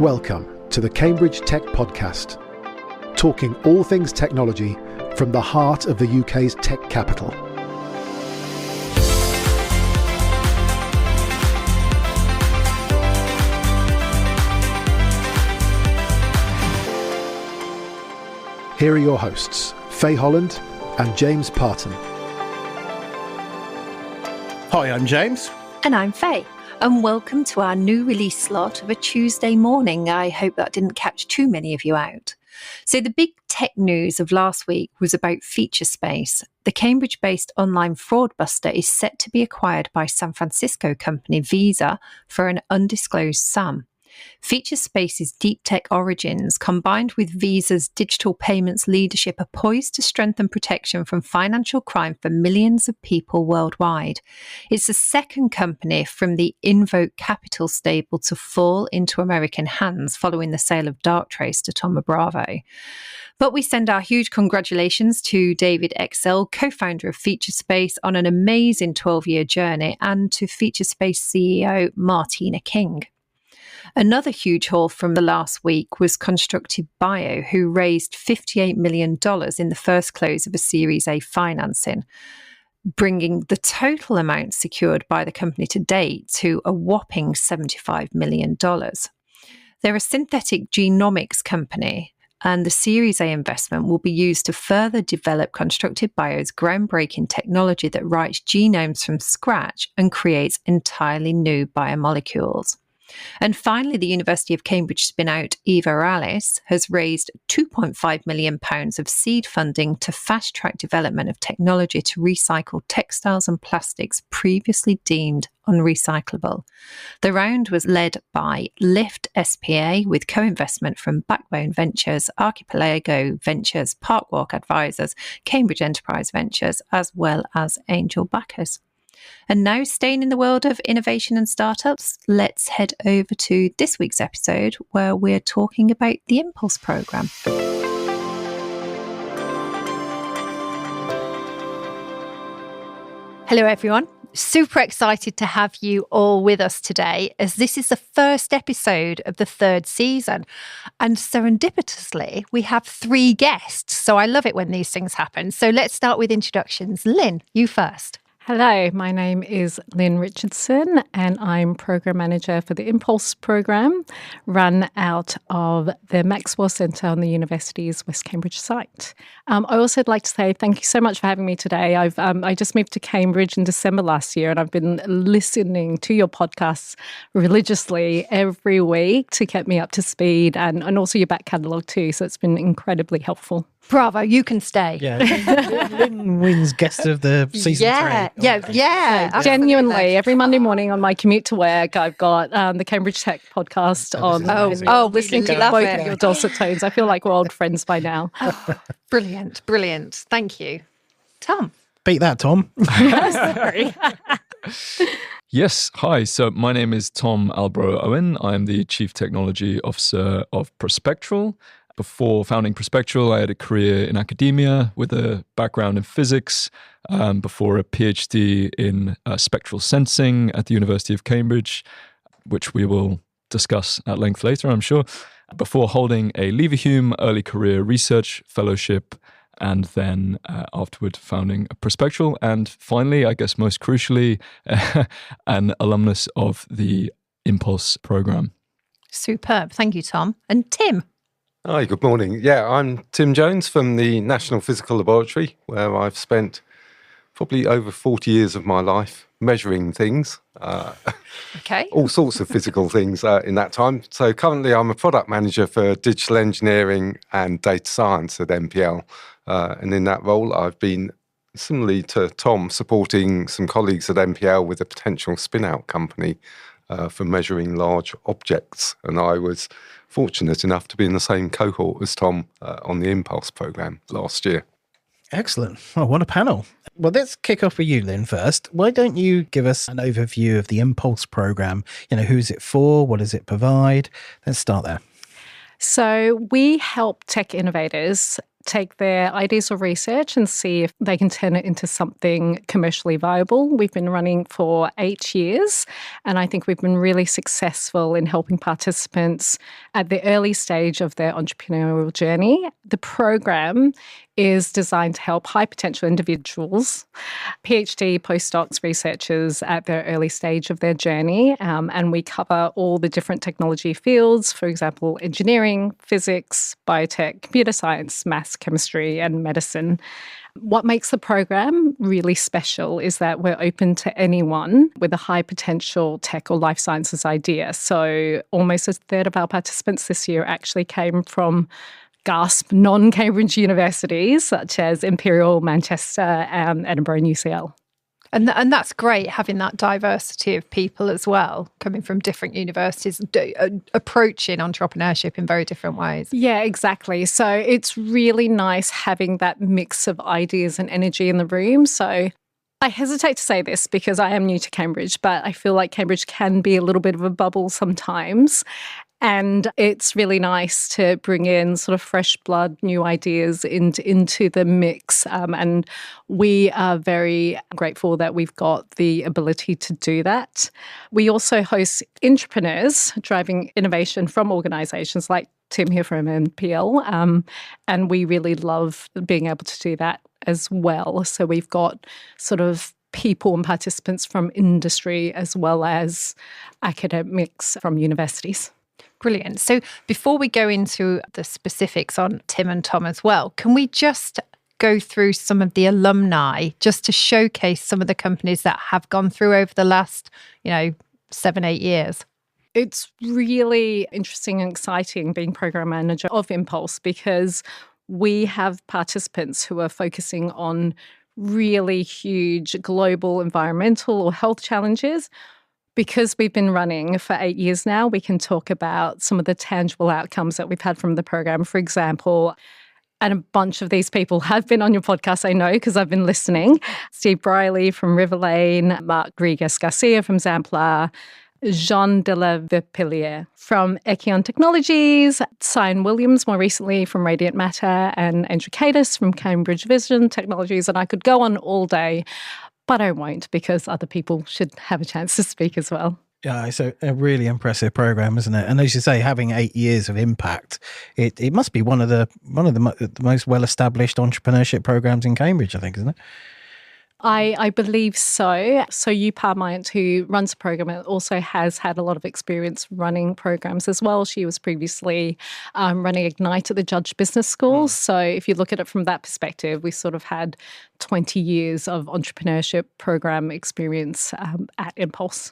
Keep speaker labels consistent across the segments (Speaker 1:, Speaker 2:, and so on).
Speaker 1: Welcome to the Cambridge Tech Podcast, talking all things technology from the heart of the UK's tech capital. Here are your hosts, Faye Holland and James Parton.
Speaker 2: Hi, I'm James.
Speaker 3: And I'm Faye. And welcome to our new release slot of a Tuesday morning. I hope that didn't catch too many of you out. So the big tech news of last week was about Featurespace. The Cambridge-based online fraud buster is set to be acquired by San Francisco company Visa for an undisclosed sum. Featurespace's deep tech origins, combined with Visa's digital payments leadership, are poised to strengthen protection from financial crime for millions of people worldwide. It's the second company from the Invoke Capital stable to fall into American hands following the sale of Darktrace to Thoma Bravo. But we send our huge congratulations to David Excel, co-founder of Featurespace, on an amazing 12-year journey, and to Featurespace CEO Martina King. Another huge haul from the last week was Constructive Bio, who raised $58 million in the first close of a Series A financing, bringing the total amount secured by the company to date to a whopping $75 million. They're a synthetic genomics company, and the Series A investment will be used to further develop Constructive Bio's groundbreaking technology that writes genomes from scratch and creates entirely new biomolecules. And finally, the University of Cambridge spin-out Eva Alice has raised £2.5 million of seed funding to fast-track development of technology to recycle textiles and plastics previously deemed unrecyclable. The round was led by Lift SPA with co-investment from Backbone Ventures, Archipelago Ventures, Parkwalk Advisors, Cambridge Enterprise Ventures, as well as angel backers. And now, staying in the world of innovation and startups, let's head over to this week's episode where we're talking about the Impulse programme. Hello, everyone. Super excited to have you all with us today, as this is the first episode of the third season. And serendipitously, we have 3 guests. So I love it when these things happen. So let's start with introductions. Lynn, you first.
Speaker 4: Hello, my name is Linh Richardson and I'm Program Manager for the Impulse program, run out of the Maxwell Centre on the University's West Cambridge site. I also would like to say thank you so much for having me today. I just moved to Cambridge in December last year and I've been listening to your podcasts religiously every week to get me up to speed and also your back catalogue too, so it's been incredibly helpful.
Speaker 3: Bravo, you can stay.
Speaker 2: Yeah, Linh wins guest of the season 3.
Speaker 3: Yeah.
Speaker 4: Genuinely, every Monday morning on my commute to work, I've got the Cambridge Tech podcast on. Listening to both of your dulcet tones. I feel like we're old friends by now.
Speaker 3: Brilliant. Thank you. Tom.
Speaker 2: Beat that, Tom.
Speaker 4: Sorry.
Speaker 5: Yes, hi. So my name is Tom Albrow-Owen. I'm the Chief Technology Officer of Prospectral. Before founding Prospectral, I had a career in academia with a background in physics, before a PhD in spectral sensing at the University of Cambridge, which we will discuss at length later, I'm sure, before holding a Leverhulme early career research fellowship, and then afterward founding Prospectral. And finally, I guess most crucially, an alumnus of the Impulse program.
Speaker 3: Superb. Thank you, Tom. And Tim.
Speaker 6: Hi, good morning. Yeah, I'm Tim Jones from the National Physical Laboratory, where I've spent probably over 40 years of my life measuring things. All sorts of physical things in that time. So currently I'm a product manager for digital engineering and data science at NPL. And in that role, I've been, similarly to Tom, supporting some colleagues at NPL with a potential spin-out company for measuring large objects. And I was fortunate enough to be in the same cohort as Tom on the Impulse programme last year.
Speaker 2: Excellent. Well, what a panel. Well, let's kick off with you, Lynn, first. Why don't you give us an overview of the Impulse programme? Who's it for? What does it provide? Let's start there.
Speaker 4: So we help tech innovators take their ideas or research and see if they can turn it into something commercially viable. We've been running for 8 years, and I think we've been really successful in helping participants at the early stage of their entrepreneurial journey. The program is designed to help high potential individuals, PhD, postdocs, researchers at their early stage of their journey. And we cover all the different technology fields, for example, engineering, physics, biotech, computer science, maths, chemistry, and medicine. What makes the program really special is that we're open to anyone with a high potential tech or life sciences idea. So almost a third of our participants this year actually came from non-Cambridge universities such as Imperial, Manchester, Edinburgh and UCL.
Speaker 3: And that's great, having that diversity of people as well, coming from different universities, approaching entrepreneurship in very different ways.
Speaker 4: Yeah, exactly. So it's really nice having that mix of ideas and energy in the room. So I hesitate to say this because I am new to Cambridge, but I feel like Cambridge can be a little bit of a bubble sometimes. And it's really nice to bring in sort of fresh blood, new ideas into the mix. And we are very grateful that we've got the ability to do that. We also host entrepreneurs driving innovation from organisations like Tim here from NPL. And we really love being able to do that as well. So we've got sort of people and participants from industry as well as academics from universities.
Speaker 3: Brilliant. So before we go into the specifics on Tim and Tom as well, can we just go through some of the alumni just to showcase some of the companies that have gone through over the last, 7-8 years?
Speaker 4: It's really interesting and exciting being program manager of Impulse because we have participants who are focusing on really huge global environmental or health challenges. Because we've been running for 8 years now, we can talk about some of the tangible outcomes that we've had from the program. For example, and a bunch of these people have been on your podcast, I know, because I've been listening. Steve Brierley from Riverlane, Marc Rodriguez Garcia from Xampla, Jean de la Verpilliere from Echion Technologies, Cyan Williams more recently from Radiant Matter, and Andrew Kadis from Cambridge Vision Technologies. And I could go on all day, but I won't because other people should have a chance to speak as well.
Speaker 2: Yeah, it's a really impressive program, isn't it? And as you say, having 8 years of impact, it must be one of the most well-established entrepreneurship programs in Cambridge, I think, isn't it?
Speaker 4: I believe so. So Parmient, who runs the program, also has had a lot of experience running programs as well. She was previously running Ignite at the Judge Business School. So if you look at it from that perspective, we sort of had 20 years of entrepreneurship program experience at Impulse.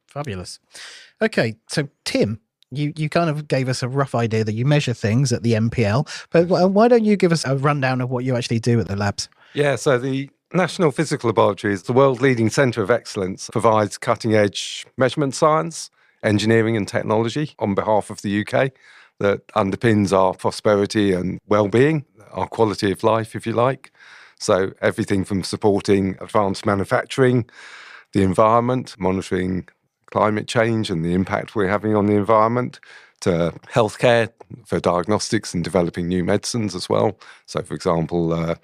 Speaker 2: Fabulous. Okay, so Tim, you kind of gave us a rough idea that you measure things at the NPL, but why don't you give us a rundown of what you actually do at the labs?
Speaker 6: Yeah, so the National Physical Laboratory is the world-leading centre of excellence, provides cutting-edge measurement science, engineering and technology on behalf of the UK that underpins our prosperity and well-being, our quality of life, if you like. So everything from supporting advanced manufacturing, the environment, monitoring climate change and the impact we're having on the environment, to healthcare for diagnostics and developing new medicines as well. So, for example,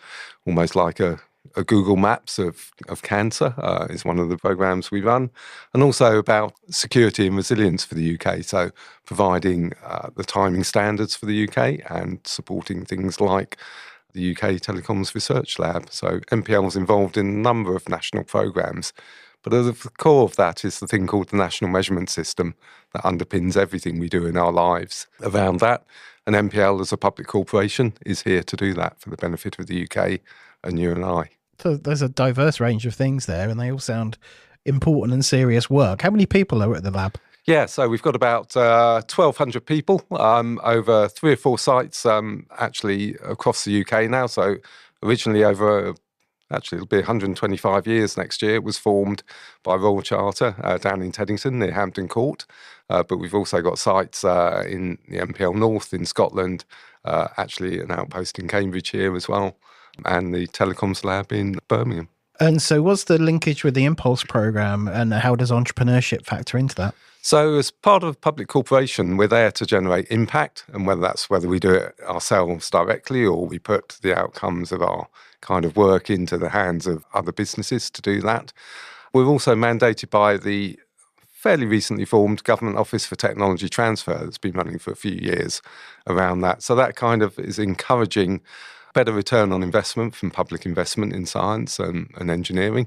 Speaker 6: almost like a Google Maps of cancer is one of the programs we run, and also about security and resilience for the UK. So providing the timing standards for the UK and supporting things like the UK Telecoms Research Lab. So NPL is involved in a number of national programs, but at the core of that is the thing called the National Measurement System that underpins everything we do in our lives around that. And NPL, as a public corporation, is here to do that for the benefit of the UK and you and I.
Speaker 2: So there's a diverse range of things there, and they all sound important and serious work. How many people are at the lab?
Speaker 6: Yeah, so we've got about 1,200 people over 3 or 4 sites actually across the UK now. So originally it'll be 125 years next year. It was formed by Royal Charter down in Teddington near Hampton Court. But we've also got sites in the NPL North in Scotland, actually an outpost in Cambridge here as well, and the Telecoms Lab in Birmingham.
Speaker 2: And so what's the linkage with the Impulse program, and how does entrepreneurship factor into that?
Speaker 6: So as part of a public corporation, we're there to generate impact, and whether we do it ourselves directly or we put the outcomes of our kind of work into the hands of other businesses to do that. We're also mandated by the fairly recently formed Government Office for Technology Transfer that's been running for a few years around that. So that kind of is encouraging better return on investment from public investment in science and engineering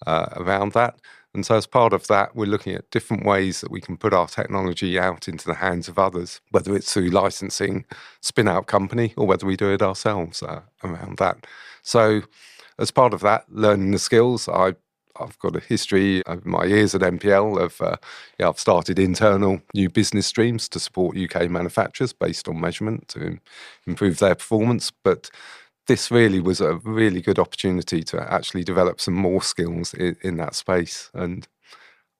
Speaker 6: around that. And so as part of that, we're looking at different ways that we can put our technology out into the hands of others, whether it's through licensing, spin-out company, or whether we do it ourselves around that. So as part of that, learning the skills, I've got a history over my years at MPL of, I've started internal new business streams to support UK manufacturers based on measurement to improve their performance. But this really was a really good opportunity to actually develop some more skills in that space. And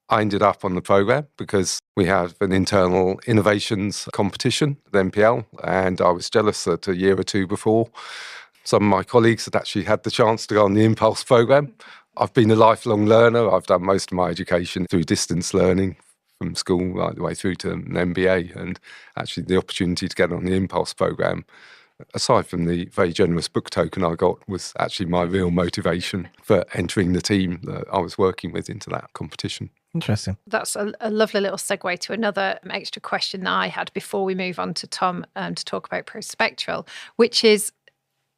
Speaker 6: I ended up on the programme because we have an internal innovations competition at MPL, and I was jealous that a year or two before, some of my colleagues had actually had the chance to go on the Impulse programme. I've been a lifelong learner. I've done most of my education through distance learning from school right the way through to an MBA, and actually the opportunity to get on the Impulse programme, aside from the very generous book token I got, was actually my real motivation for entering the team that I was working with into that competition.
Speaker 2: Interesting.
Speaker 3: That's a lovely little segue to another extra question that I had before we move on to Tom to talk about Prospectral, which is,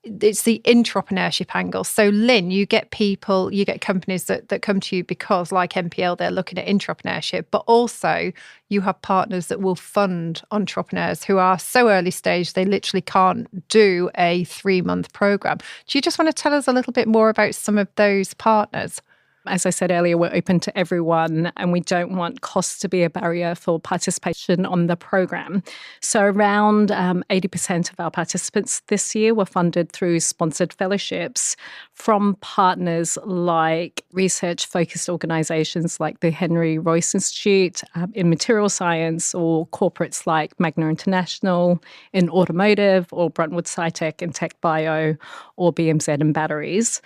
Speaker 3: it's the intrapreneurship angle. So Lynn, you get companies that come to you because, like MPL, they're looking at intrapreneurship, but also you have partners that will fund entrepreneurs who are so early stage they literally can't do a 3-month program. Do you just want to tell us a little bit more about some of those partners?
Speaker 4: As I said earlier, we're open to everyone, and we don't want costs to be a barrier for participation on the program. So around 80% of our participants this year were funded through sponsored fellowships from partners like research-focused organisations like the Henry Royce Institute in material science, or corporates like Magna International in automotive, or Bruntwood SciTech in tech bio, or BMZ in batteries.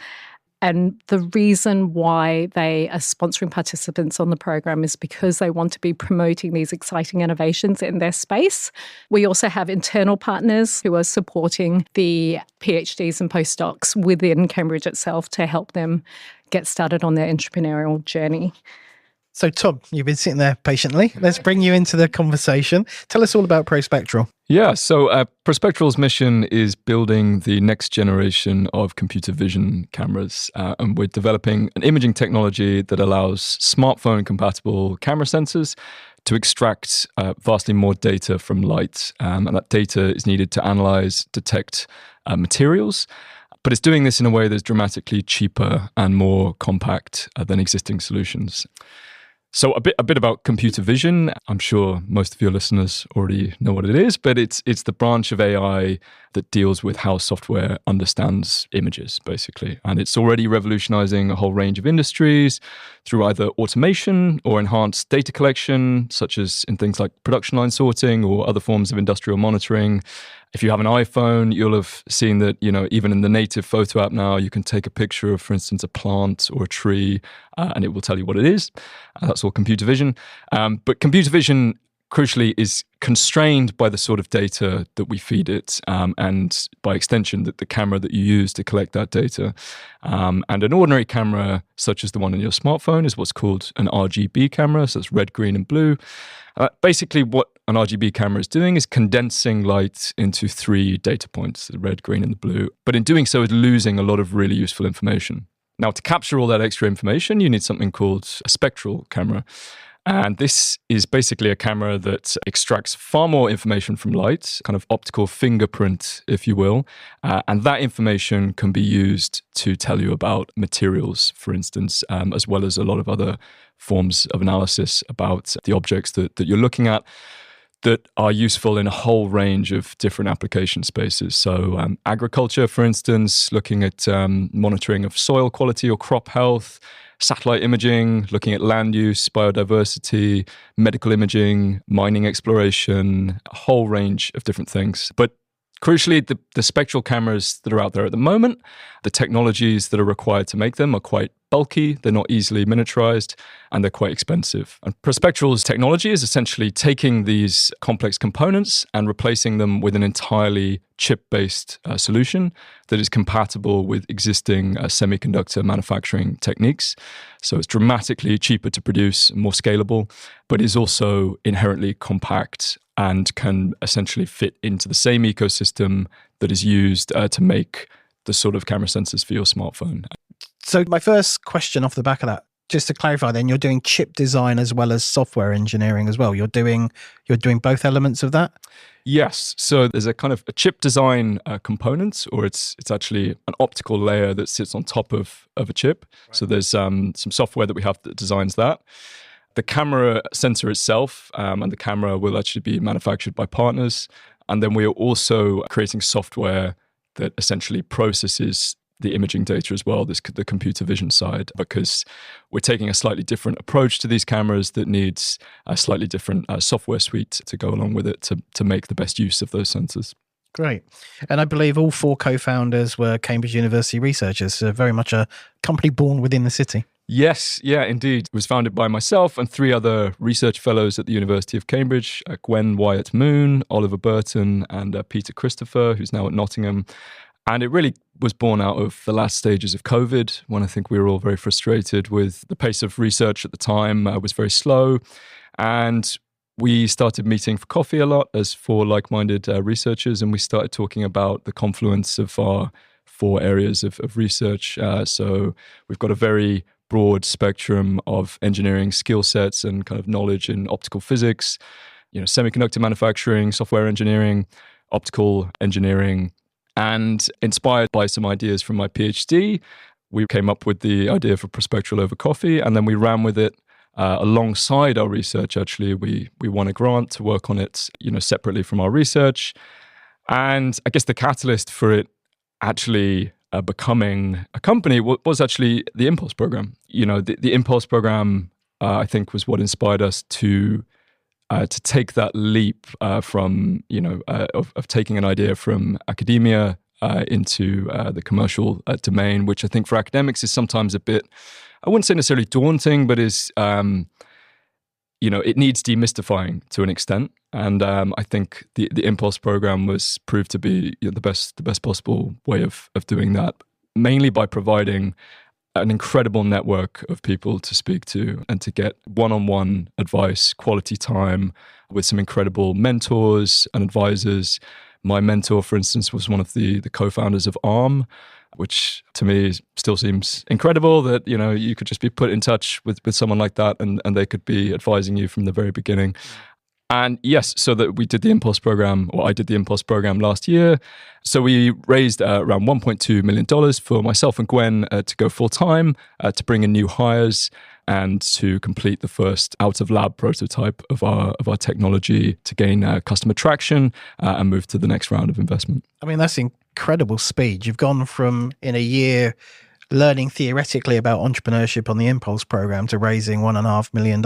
Speaker 4: And the reason why they are sponsoring participants on the program is because they want to be promoting these exciting innovations in their space. We also have internal partners who are supporting the PhDs and postdocs within Cambridge itself to help them get started on their entrepreneurial journey.
Speaker 2: So, Tom, you've been sitting there patiently. Let's bring you into the conversation. Tell us all about Prospectral.
Speaker 5: Yeah, so Prospectral's mission is building the next generation of computer vision cameras. And we're developing an imaging technology that allows smartphone-compatible camera sensors to extract vastly more data from light. And that data is needed to analyze, detect materials. But it's doing this in a way that's dramatically cheaper and more compact than existing solutions. So a bit about computer vision. I'm sure most of your listeners already know what it is, but it's the branch of AI that deals with how software understands images, basically. And it's already revolutionizing a whole range of industries through either automation or enhanced data collection, such as in things like production line sorting or other forms of industrial monitoring. If you have an iPhone, you'll have seen that, even in the native photo app now, you can take a picture of, for instance, a plant or a tree, and it will tell you what it is. That's all computer vision. But computer vision, crucially, is constrained by the sort of data that we feed it, and by extension, the camera that you use to collect that data. And an ordinary camera, such as the one on your smartphone, is what's called an RGB camera, so it's red, green, and blue. Basically, what an RGB camera is doing is condensing light into 3 data points, the red, green, and the blue. But in doing so, it's losing a lot of really useful information. Now, to capture all that extra information, you need something called a spectral camera. And this is basically a camera that extracts far more information from light, kind of optical fingerprint, if you will. And that information can be used to tell you about materials, for instance, as well as a lot of other forms of analysis about the objects that you're looking at that are useful in a whole range of different application spaces. So agriculture, for instance, looking at monitoring of soil quality or crop health, satellite imaging, looking at land use, biodiversity, medical imaging, mining exploration, a whole range of different things. But crucially, the spectral cameras that are out there at the moment, the technologies that are required to make them are quite bulky, they're not easily miniaturized, and they're quite expensive. And Prospectral's technology is essentially taking these complex components and replacing them with an entirely chip-based solution that is compatible with existing semiconductor manufacturing techniques. So it's dramatically cheaper to produce, more scalable, but is also inherently compact and can essentially fit into the same ecosystem that is used to make the sort of camera sensors for your smartphone.
Speaker 2: So my first question off the back of that, just to clarify then, you're doing chip design as well as software engineering as well. You're doing both elements of that?
Speaker 5: Yes. So there's a kind of a chip design component, or it's actually an optical layer that sits on top of a chip. Right. So there's some software that we have that designs that. The camera sensor itself and the camera will actually be manufactured by partners. And then we are also creating software that essentially processes the imaging data as well, the computer vision side, because we're taking a slightly different approach to these cameras that needs a slightly different software suite to go along with it to make the best use of those sensors.
Speaker 2: Great. And I believe all 4 co-founders were Cambridge University researchers, so very much a company born within the city.
Speaker 5: Yes, yeah, indeed. It was founded by myself and 3 other research fellows at the University of Cambridge, Gwen Wyatt Moon, Oliver Burton, and Peter Christopher, who's now at Nottingham. And it really was born out of the last stages of COVID, when I think we were all very frustrated with the pace of research at the time was very slow. And we started meeting for coffee a lot as 4 like-minded researchers, and we started talking about the confluence of our 4 areas of research. So we've got a very broad spectrum of engineering skill sets and kind of knowledge in optical physics, semiconductor manufacturing, software engineering, optical engineering. And inspired by some ideas from my PhD, we came up with the idea for Prospectral over coffee, and then we ran with it alongside our research. Actually, we won a grant to work on it, separately from our research. And I guess the catalyst for it actually becoming a company was actually the Impulse program. The Impulse program, I think, was what inspired us to take that leap from of taking an idea from academia into the commercial domain, which I think for academics is sometimes a bit, I wouldn't say necessarily daunting, but is it needs demystifying to an extent. And I think the Impulse program was proved to be the best possible way of doing that, mainly by providing an incredible network of people to speak to and to get one-on-one advice, quality time with some incredible mentors and advisors. My mentor, for instance, was one of the co-founders of ARM, which to me still seems incredible that, you could just be put in touch with someone like that and they could be advising you from the very beginning. And yes, so that we did the Impulse program, or I did the Impulse program last year. So we raised around $1.2 million for myself and Gwen to go full time, to bring in new hires and to complete the first out of lab prototype of our technology to gain customer traction and move to the next round of investment.
Speaker 2: I mean, that's incredible speed. You've gone from, in a year, learning theoretically about entrepreneurship on the Impulse program to raising $1.5 million.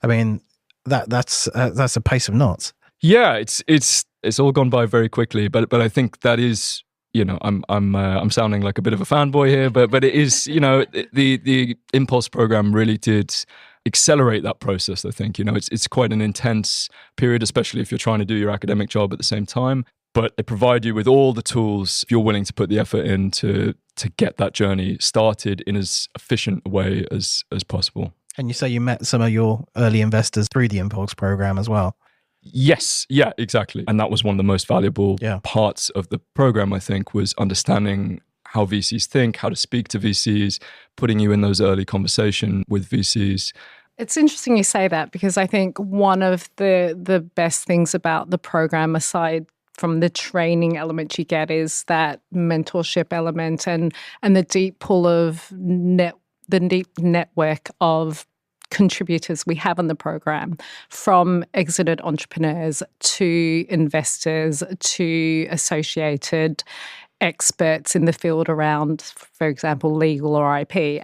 Speaker 2: I mean, that's a pace of knots. Yeah,
Speaker 5: it's all gone by very quickly, but I think that is, I'm sounding like a bit of a fanboy here, but it is, the Impulse program really did accelerate that process. I think, it's quite an intense period, especially if you're trying to do your academic job at the same time. But they provide you with all the tools if you're willing to put the effort in to get that journey started in as efficient a way as possible.
Speaker 2: And you say you met some of your early investors through the Impulse program as well.
Speaker 5: Yes, yeah, exactly. And that was one of the most valuable parts of the program, I think, was understanding how VCs think, how to speak to VCs, putting you in those early conversations with VCs.
Speaker 4: It's interesting you say that, because I think one of the best things about the program, aside from the training element you get, is that mentorship element and the deep pull of the deep network of contributors we have on the program, from exited entrepreneurs to investors to associated experts in the field around, for example, legal or IP.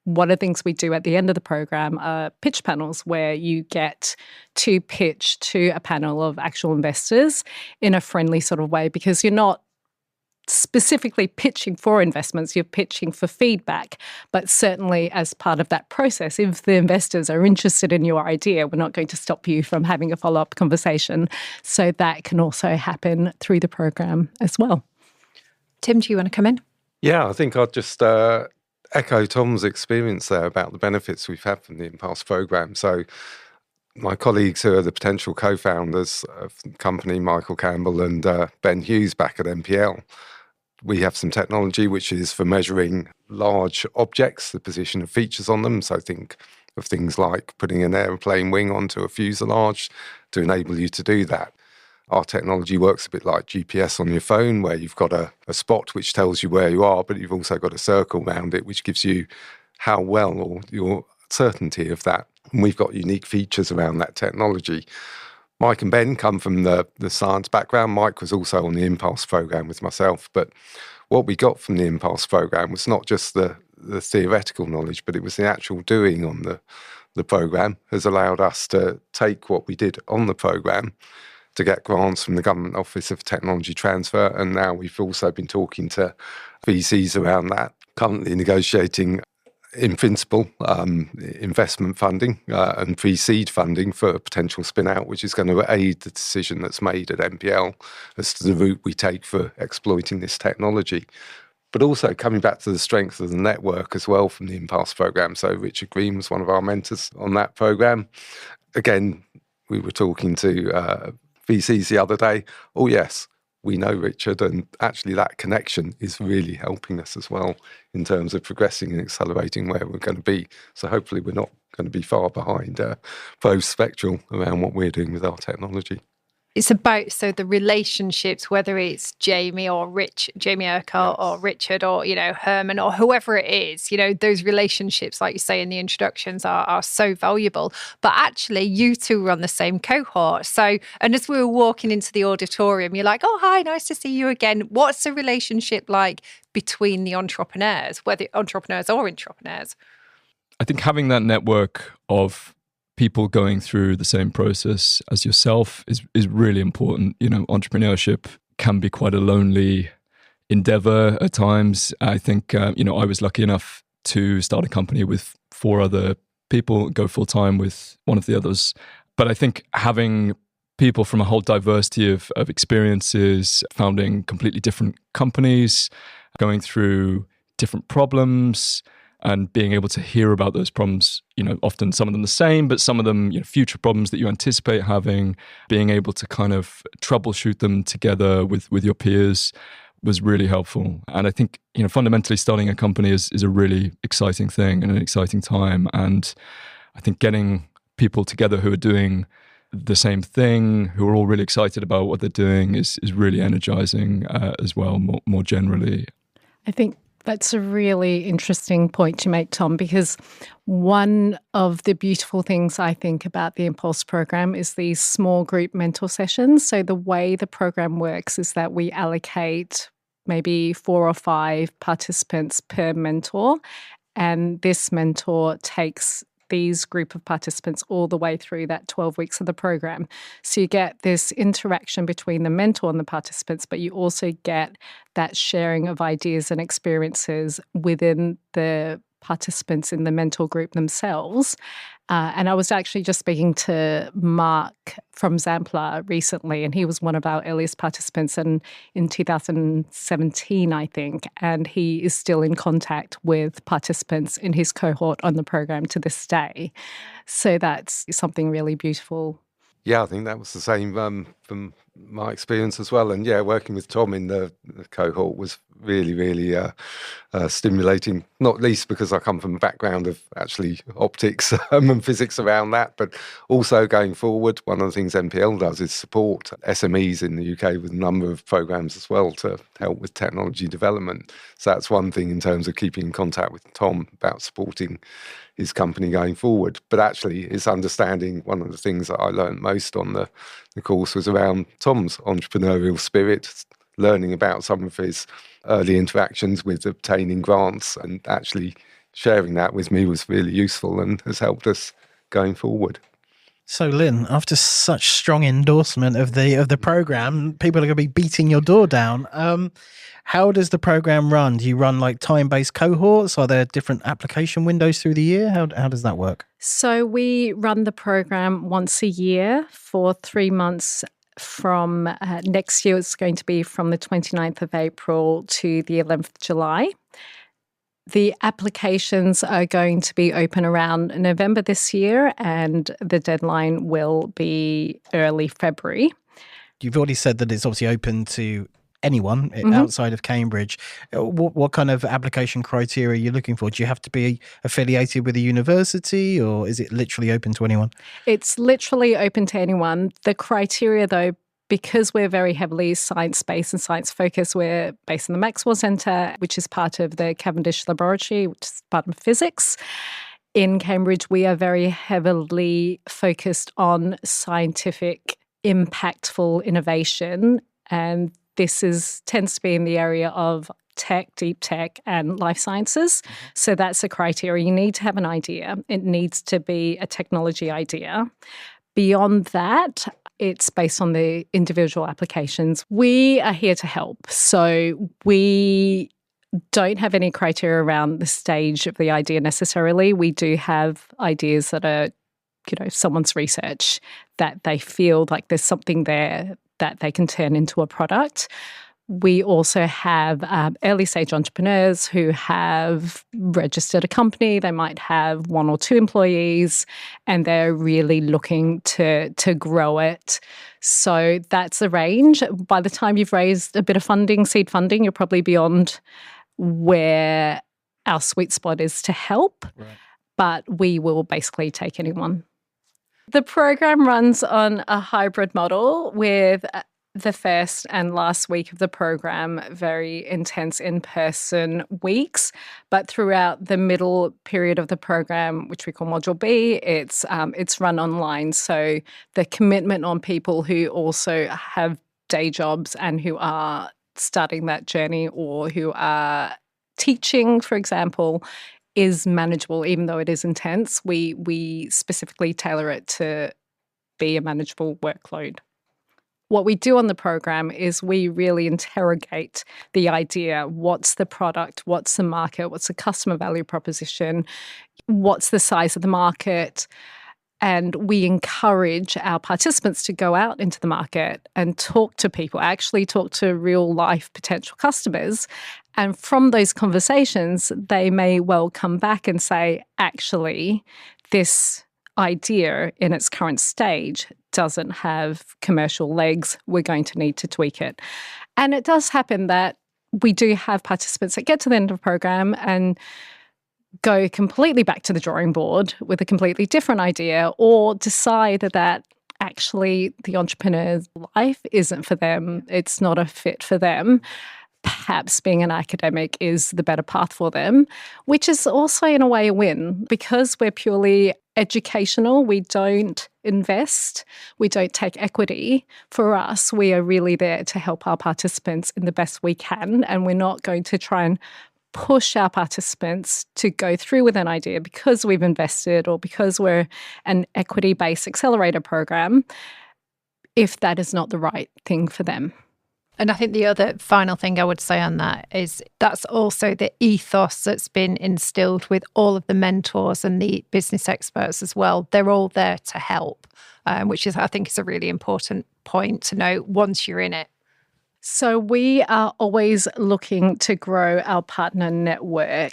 Speaker 4: One of the things we do at the end of the program are pitch panels, where you get to pitch to a panel of actual investors in a friendly sort of way, because you're not specifically pitching for investments, you're pitching for feedback. But certainly as part of that process, if the investors are interested in your idea, we're not going to stop you from having a follow-up conversation. So that can also happen through the program as well.
Speaker 3: Tim, do you want to come in?
Speaker 6: Yeah, I think I'd just echo Tom's experience there about the benefits we've had from the Impulse program. So my colleagues who are the potential co-founders of the company, Michael Campbell and Ben Hughes back at NPL, we have some technology which is for measuring large objects, the position of features on them. So think of things like putting an aeroplane wing onto a fuselage to enable you to do that. Our technology works a bit like GPS on your phone, where you've got a spot which tells you where you are, but you've also got a circle around it, which gives you how well or your certainty of that. And we've got unique features around that technology. Mike and Ben come from the science background. Mike was also on the Impulse program with myself. But what we got from the Impulse program was not just the theoretical knowledge, but it was the actual doing on the program has allowed us to take what we did on the program to get grants from the Government Office of Technology Transfer. And now we've also been talking to VCs around that, currently negotiating in principle, investment funding and pre-seed funding for a potential spin-out, which is going to aid the decision that's made at NPL as to the route we take for exploiting this technology. But also coming back to the strength of the network as well from the Impulse program. So Richard Green was one of our mentors on that program. Again, we were talking to VCs the other day. Oh, yes. We know Richard, and actually that connection is really helping us as well in terms of progressing and accelerating where we're going to be. So hopefully we're not going to be far behind Prospectral around what we're doing with our technology.
Speaker 3: It's about, so the relationships, whether it's Jamie Urquhart or Richard or, Herman or whoever it is, those relationships, like you say in the introductions, are so valuable. But actually, you two were on the same cohort. So, and as we were walking into the auditorium, you're like, oh, hi, nice to see you again. What's the relationship like between the entrepreneurs, whether entrepreneurs or intrapreneurs?
Speaker 5: I think having that network of people going through the same process as yourself is really important. Entrepreneurship can be quite a lonely endeavor at times. I think, I was lucky enough to start a company with 4 other people, go full time with one of the others. But I think having people from a whole diversity of experiences, founding completely different companies, going through different problems, and being able to hear about those problems, often some of them the same, but some of them, future problems that you anticipate having, being able to kind of troubleshoot them together with your peers was really helpful. And I think, fundamentally starting a company is a really exciting thing and an exciting time. And I think getting people together who are doing the same thing, who are all really excited about what they're doing is really energizing as well, more generally.
Speaker 4: I think that's a really interesting point to make, Tom, because one of the beautiful things I think about the Impulse program is these small group mentor sessions. So the way the program works is that we allocate maybe 4 or 5 participants per mentor, and this mentor takes these group of participants all the way through that 12 weeks of the program. So you get this interaction between the mentor and the participants, but you also get that sharing of ideas and experiences within the participants in the mentor group themselves. And I was actually just speaking to Marc from Xampla recently, and he was one of our earliest participants in 2017, I think, and he is still in contact with participants in his cohort on the program to this day. So that's something really beautiful.
Speaker 6: Yeah, I think that was the same from my experience as well. And yeah, working with Tom in the cohort was really, really stimulating, not least because I come from a background of actually optics and physics around that, but also going forward, one of the things NPL does is support SMEs in the UK with a number of programs as well to help with technology development. So that's one thing in terms of keeping in contact with Tom about supporting his company going forward. But actually, it's understanding one of the things that I learned most on the course was around Tom's entrepreneurial spirit, learning about some of his early interactions with obtaining grants, and actually sharing that with me was really useful and has helped us going forward.
Speaker 2: So, Linh, after such strong endorsement of the program, people are going to be beating your door down. How does the program run? Do you run like time-based cohorts? Are there different application windows through the year? How does that work?
Speaker 4: So we run the program once a year for 3 months. From next year, it's going to be from the 29th of April to the 11th of July. The applications are going to be open around November this year, and the deadline will be early February.
Speaker 2: You've already said that it's obviously open to anyone outside of Cambridge. What kind of application criteria are you looking for? Do you have to be affiliated with a university, or is it literally open to anyone?
Speaker 4: It's literally open to anyone. The criteria, though, because we're very heavily science-based and science-focused, we're based in the Maxwell Centre, which is part of the Cavendish Laboratory, which is Department of Physics. In Cambridge, we are very heavily focused on scientific, impactful innovation, and this tends to be in the area of tech, deep tech, and life sciences. So that's a criteria. You need to have an idea. It needs to be a technology idea. Beyond that, it's based on the individual applications. We are here to help. So we don't have any criteria around the stage of the idea necessarily. We do have ideas that are, someone's research, that they feel like there's something there that they can turn into a product. We also have early stage entrepreneurs who have registered a company. They might have 1 or 2 employees, and they're really looking to grow it. So that's the range. By the time you've raised a bit of funding, seed funding, you're probably beyond where our sweet spot is to help. Right. But we will basically take anyone. The program runs on a hybrid model with the first and last week of the program, very intense in-person weeks. But throughout the middle period of the program, which we call Module B, it's run online. So the commitment on people who also have day jobs and who are starting that journey or who are teaching, for example, is manageable, even though it is intense. We specifically tailor it to be a manageable workload. What we do on the program is we really interrogate the idea. What's the product? What's the market? What's the customer value proposition? What's the size of the market? And we encourage our participants to go out into the market and talk to people, actually talk to real life potential customers. And from those conversations, they may well come back and say, actually, this idea in its current stage doesn't have commercial legs. We're going to need to tweak it. And it does happen that we do have participants that get to the end of the program and go completely back to the drawing board with a completely different idea, or decide that actually the entrepreneur's life isn't for them. It's not a fit for them. Perhaps being an academic is the better path for them, which is also in a way a win. Because we're purely educational, we don't invest, we don't take equity. For us, we are really there to help our participants in the best we can, and we're not going to try and push our participants to go through with an idea because we've invested or because we're an equity-based accelerator program, if that is not the right thing for them.
Speaker 3: And I think the other final thing I would say on that is that's also the ethos that's been instilled with all of the mentors and the business experts as well. They're all there to help, which is, I think, is a really important point to note once you're in it.
Speaker 4: So we are always looking to grow our partner network.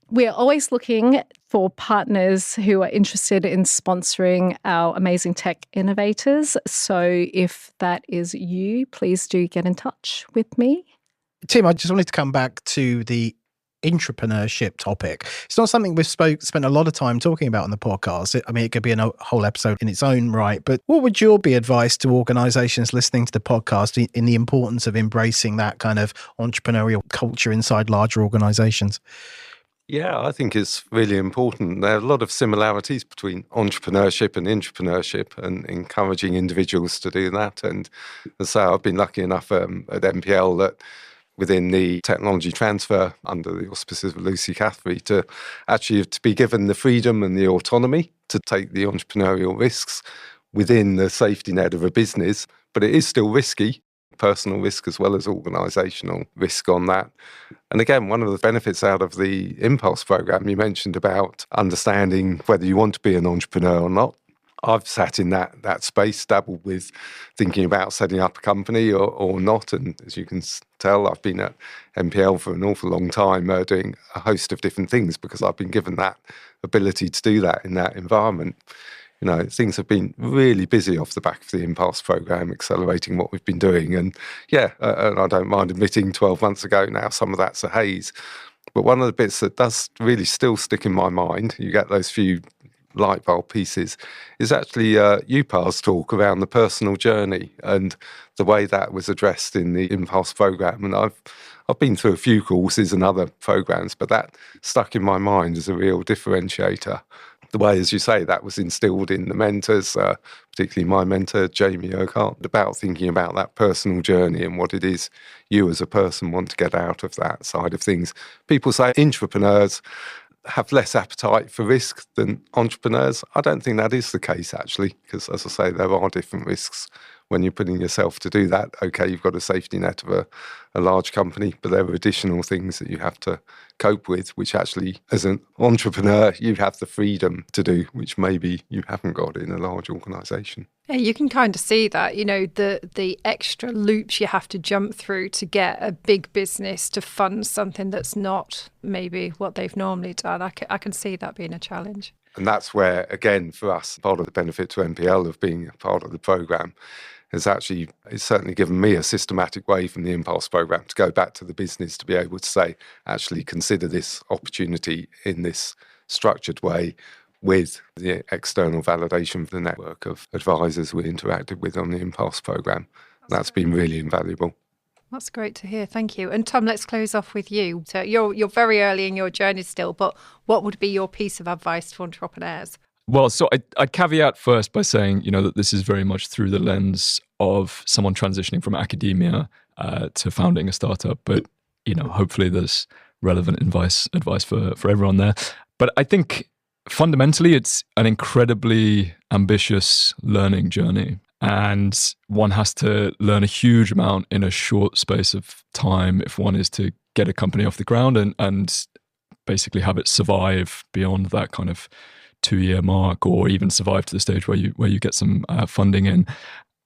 Speaker 4: We're always looking for partners who are interested in sponsoring our amazing tech innovators. So if that is you, please do get in touch with me.
Speaker 2: Tim, I just wanted to come back to the intrapreneurship topic. It's not something we've spent a lot of time talking about on the podcast. It could be a whole episode in its own right, but what would your advice to organizations listening to the podcast in the importance of embracing that kind of entrepreneurial culture inside larger organizations?
Speaker 6: Yeah, I think it's really important. There are a lot of similarities between entrepreneurship and intrapreneurship, and encouraging individuals to do that. And so I've been lucky enough at MPL that within the technology transfer under the auspices of Lucy Cathry to actually to be given the freedom and the autonomy to take the entrepreneurial risks within the safety net of a business, but it is still risky, personal risk as well as organisational risk on that. And again, one of the benefits out of the Impulse programme, you mentioned about understanding whether you want to be an entrepreneur or not. I've sat in that space, dabbled with thinking about setting up a company or not. And as you can tell, I've been at MPL for an awful long time doing a host of different things because I've been given that ability to do that in that environment. You know, things have been really busy off the back of the Impulse programme, accelerating what we've been doing. And yeah, and I don't mind admitting 12 months ago now, some of that's a haze. But one of the bits that does really still stick in my mind, you get those few light bulb pieces, is actually UPA's talk around the personal journey and the way that was addressed in the Impulse programme. And I've been through a few courses and other programmes, but that stuck in my mind as a real differentiator. The way, as you say, that was instilled in the mentors, particularly my mentor, Jamie Urquhart, about thinking about that personal journey and what it is you as a person want to get out of that side of things. People say entrepreneurs have less appetite for risk than entrepreneurs. I don't think that is the case, actually, because, as I say, there are different risks when you're putting yourself to do that. Okay, you've got a safety net of a large company, but there are additional things that you have to cope with, which actually, as an entrepreneur, you have the freedom to do, which maybe you haven't got in a large organisation.
Speaker 7: Yeah, you can kind of see that, you know, the extra loops you have to jump through to get a big business to fund something that's not maybe what they've normally done. I can see that being a challenge.
Speaker 6: And that's where, again, for us, part of the benefit to MPL of being a part of the programme it's certainly given me a systematic way from the Impulse programme to go back to the business to be able to say, actually consider this opportunity in this structured way with the external validation for the network of advisors we interacted with on the Impulse programme. That's been really invaluable.
Speaker 7: That's great to hear. Thank you. And Tom, let's close off with you. So you're very early in your journey still, but what would be your piece of advice to entrepreneurs?
Speaker 5: Well, so I'd caveat first by saying, you know, that this is very much through the lens of someone transitioning from academia to founding a startup. But, you know, hopefully there's relevant advice for everyone there. But I think fundamentally it's an incredibly ambitious learning journey. And one has to learn a huge amount in a short space of time if one is to get a company off the ground and basically have it survive beyond that kind of 2-year mark, or even survive to the stage where you get some funding in.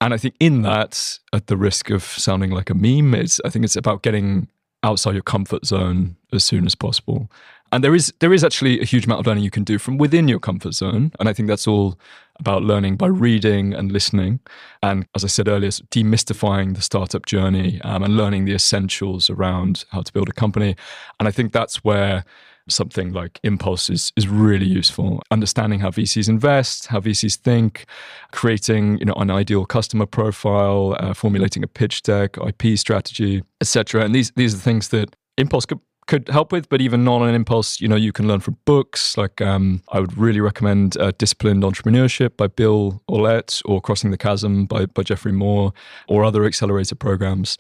Speaker 5: And I think in that, at the risk of sounding like a meme, I think it's about getting outside your comfort zone as soon as possible. And there is actually a huge amount of learning you can do from within your comfort zone. And I think that's all about learning by reading and listening. And as I said earlier, demystifying the startup journey and learning the essentials around how to build a company. And I think that's where something like Impulse is really useful. Understanding how VCs invest, how VCs think, creating, you know, an ideal customer profile, formulating a pitch deck, IP strategy, etc. And these are the things that Impulse could help with, but even not on Impulse, you know, you can learn from books. Like I would really recommend Disciplined Entrepreneurship by Bill Orlett, or Crossing the Chasm by Jeffrey Moore, or other accelerator programs.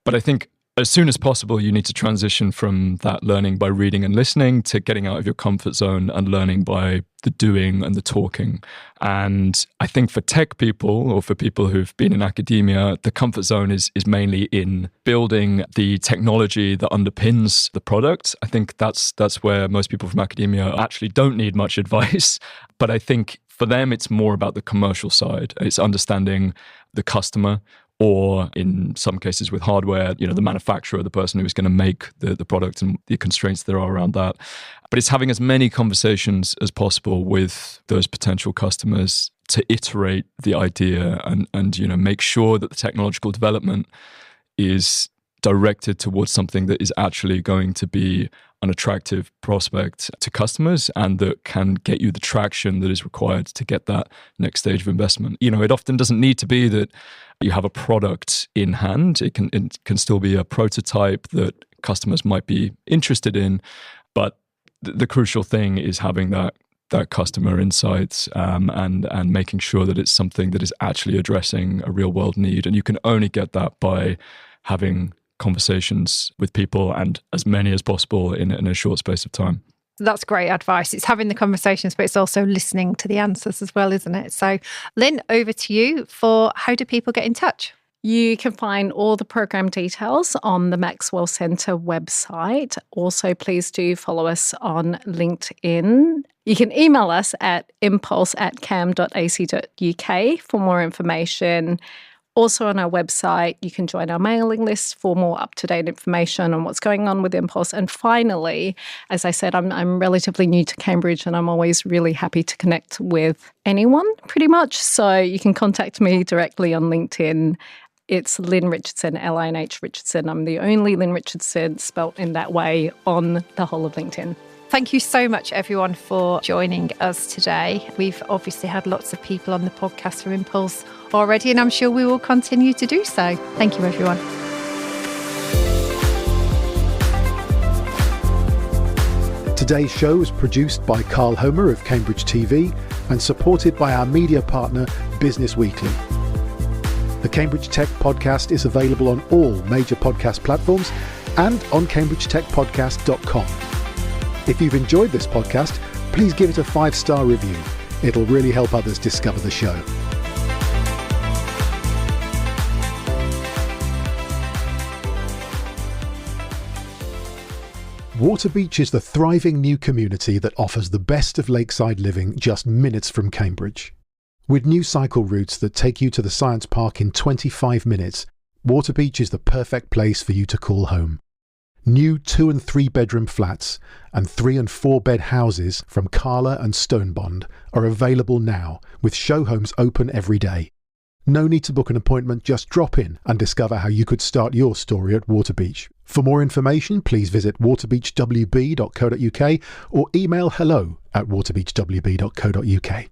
Speaker 5: But I think as soon as possible, you need to transition from that learning by reading and listening to getting out of your comfort zone and learning by the doing and the talking. And I think for tech people, or for people who've been in academia, the comfort zone is mainly in building the technology that underpins the product. I think that's where most people from academia actually don't need much advice. But I think for them, it's more about the commercial side. It's understanding the customer, or in some cases with hardware, you know, the manufacturer, the person who is going to make the product and the constraints there are around that. But it's having as many conversations as possible with those potential customers to iterate the idea and you know, make sure that the technological development is directed towards something that is actually going to be an attractive prospect to customers and that can get you the traction that is required to get that next stage of investment. You know, it often doesn't need to be that you have a product in hand. It can still be a prototype that customers might be interested in, but the crucial thing is having that customer insights and making sure that it's something that is actually addressing a real world need. And you can only get that by having conversations with people, and as many as possible in a short space of time.
Speaker 7: That's great advice. It's having the conversations, but it's also listening to the answers as well, isn't it? So, Linh, over to you for how do people get in touch?
Speaker 4: You can find all the program details on the Maxwell Centre website. Also, please do follow us on LinkedIn. You can email us at impulse@cam.ac.uk for more information. Also on our website, you can join our mailing list for more up-to-date information on what's going on with Impulse. And finally, as I said, I'm relatively new to Cambridge and I'm always really happy to connect with anyone pretty much. So you can contact me directly on LinkedIn. It's Linh Richardson, Linh Richardson. I'm the only Linh Richardson spelt in that way on the whole of LinkedIn.
Speaker 7: Thank you so much, everyone, for joining us today. We've obviously had lots of people on the podcast from Impulse already, and I'm sure we will continue to do so. Thank you, everyone.
Speaker 1: Today's show was produced by Carl Homer of Cambridge TV and supported by our media partner, Business Weekly. The Cambridge Tech Podcast is available on all major podcast platforms and on cambridgetechpodcast.com. If you've enjoyed this podcast, please give it a 5-star review. It'll really help others discover the show. Waterbeach is the thriving new community that offers the best of lakeside living just minutes from Cambridge. With new cycle routes that take you to the Science Park in 25 minutes, Waterbeach is the perfect place for you to call home. New 2- and 3-bedroom flats and 3- and 4-bed houses from Carla and Stonebond are available now, with show homes open every day. No need to book an appointment, just drop in and discover how you could start your story at Waterbeach. For more information, please visit waterbeachwb.co.uk or email hello@waterbeachwb.co.uk.